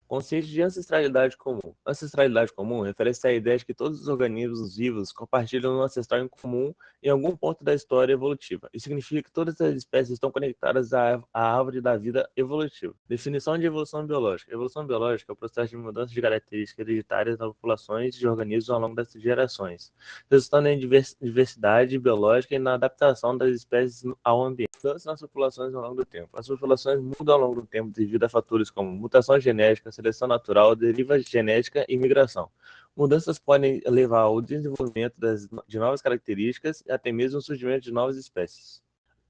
Conceito de ancestralidade comum. Ancestralidade comum refere-se à ideia de que todos os organismos vivos compartilham um ancestral em comum em algum ponto da história evolutiva. Isso significa que todas as espécies estão conectadas à árvore da vida evolutiva. Definição de evolução biológica. Evolução biológica é o processo de mudança de características hereditárias nas populações de organismos ao longo das gerações, resultando em diversidade biológica e na adaptação das espécies ao ambiente. Mudanças nas populações ao longo do tempo. As populações mudam ao longo do tempo devido a fatores como mutação genética, seleção natural, deriva genética e migração. Mudanças podem levar ao desenvolvimento de novas características e até mesmo ao surgimento de novas espécies.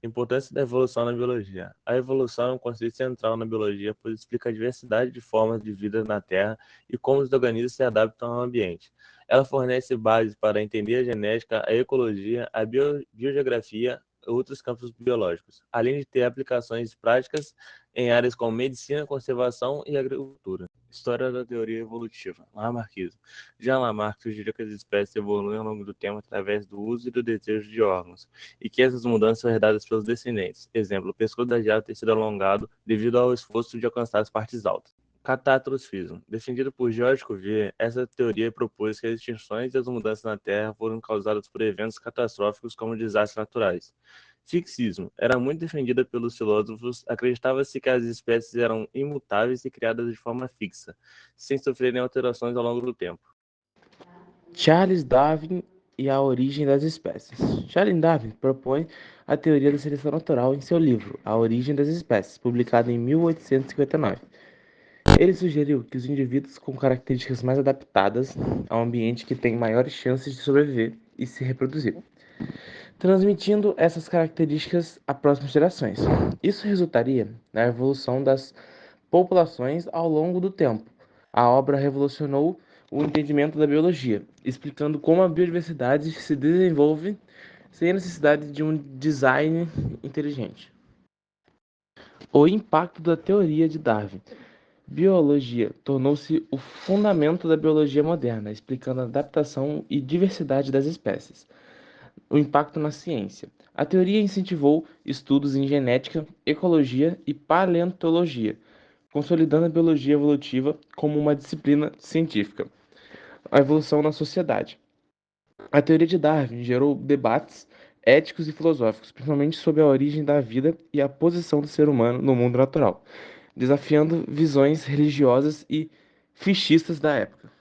Importância da evolução na biologia. A evolução é um conceito central na biologia, pois explica a diversidade de formas de vida na Terra e como os organismos se adaptam ao ambiente. Ela fornece bases para entender a genética, a ecologia, a biogeografia e outros campos biológicos, além de ter aplicações práticas em áreas como medicina, conservação e agricultura. História da teoria evolutiva. Lamarckismo. Jean Lamarck sugeriu que as espécies evoluem ao longo do tempo através do uso e do desejo de órgãos, e que essas mudanças são herdadas pelos descendentes. Exemplo, o pescoço da girafa ter sido alongado devido ao esforço de alcançar as partes altas. Catastrofismo. Defendido por George Cuvier, essa teoria propôs que as extinções e as mudanças na Terra foram causadas por eventos catastróficos como desastres naturais. Fixismo. Era muito defendida pelos filósofos, acreditava-se que as espécies eram imutáveis e criadas de forma fixa, sem sofrerem alterações ao longo do tempo. Charles Darwin e a origem das espécies. Charles Darwin propõe a teoria da seleção natural em seu livro A Origem das Espécies, publicado em 1859. Ele sugeriu que os indivíduos com características mais adaptadas ao ambiente que têm maiores chances de sobreviver e se reproduzir, transmitindo essas características a próximas gerações. Isso resultaria na evolução das populações ao longo do tempo. A obra revolucionou o entendimento da biologia, explicando como a biodiversidade se desenvolve sem a necessidade de um design inteligente. O impacto da teoria de Darwin. Biologia tornou-se o fundamento da biologia moderna, explicando a adaptação e diversidade das espécies. O impacto na ciência. A teoria incentivou estudos em genética, ecologia e paleontologia, consolidando a biologia evolutiva como uma disciplina científica. A evolução na sociedade. A teoria de Darwin gerou debates éticos e filosóficos, principalmente sobre a origem da vida e a posição do ser humano no mundo natural, desafiando visões religiosas e fichistas da época.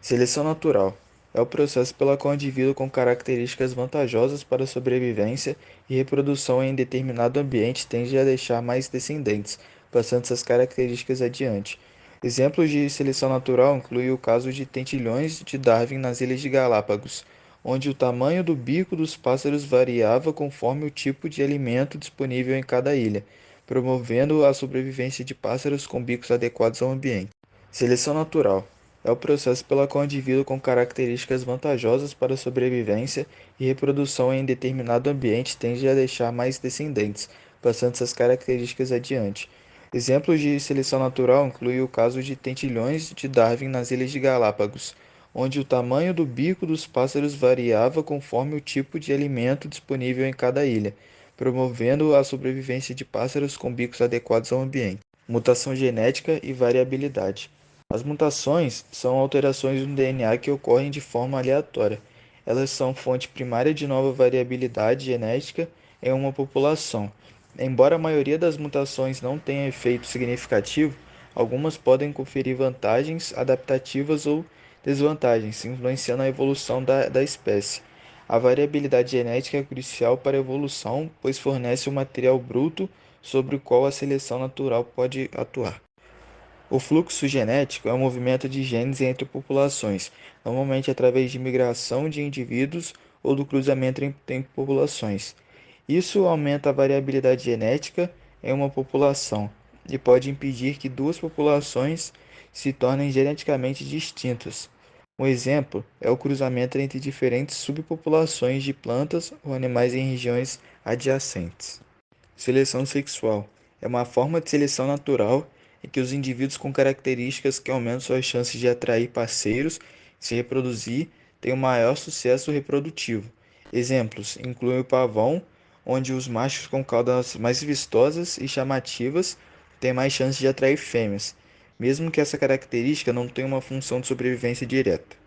Seleção natural é o processo pelo qual o indivíduo com características vantajosas para a sobrevivência e reprodução em determinado ambiente tende a deixar mais descendentes, passando essas características adiante. Exemplos de seleção natural incluem o caso de tentilhões de Darwin nas Ilhas de Galápagos, onde o tamanho do bico dos pássaros variava conforme o tipo de alimento disponível em cada ilha, promovendo a sobrevivência de pássaros com bicos adequados ao ambiente. Seleção natural é o processo pelo qual o indivíduo com características vantajosas para a sobrevivência e reprodução em determinado ambiente tende a deixar mais descendentes, passando essas características adiante. Exemplos de seleção natural incluem o caso de tentilhões de Darwin nas Ilhas de Galápagos, onde o tamanho do bico dos pássaros variava conforme o tipo de alimento disponível em cada ilha, promovendo a sobrevivência de pássaros com bicos adequados ao ambiente. Mutação genética e variabilidade. As mutações são alterações no DNA que ocorrem de forma aleatória. Elas são fonte primária de nova variabilidade genética em uma população. Embora a maioria das mutações não tenha efeito significativo, algumas podem conferir vantagens adaptativas ou desvantagens, influenciando a evolução da espécie. A variabilidade genética é crucial para a evolução, pois fornece um material bruto sobre o qual a seleção natural pode atuar. O fluxo genético é o movimento de genes entre populações, normalmente através de migração de indivíduos ou do cruzamento entre populações. Isso aumenta a variabilidade genética em uma população e pode impedir que duas populações se tornem geneticamente distintas. Um exemplo é o cruzamento entre diferentes subpopulações de plantas ou animais em regiões adjacentes. Seleção sexual é uma forma de seleção natural em que os indivíduos com características que aumentam suas chances de atrair parceiros e se reproduzir têm um maior sucesso reprodutivo. Exemplos incluem o pavão, onde os machos com caudas mais vistosas e chamativas têm mais chances de atrair fêmeas, mesmo que essa característica não tenha uma função de sobrevivência direta.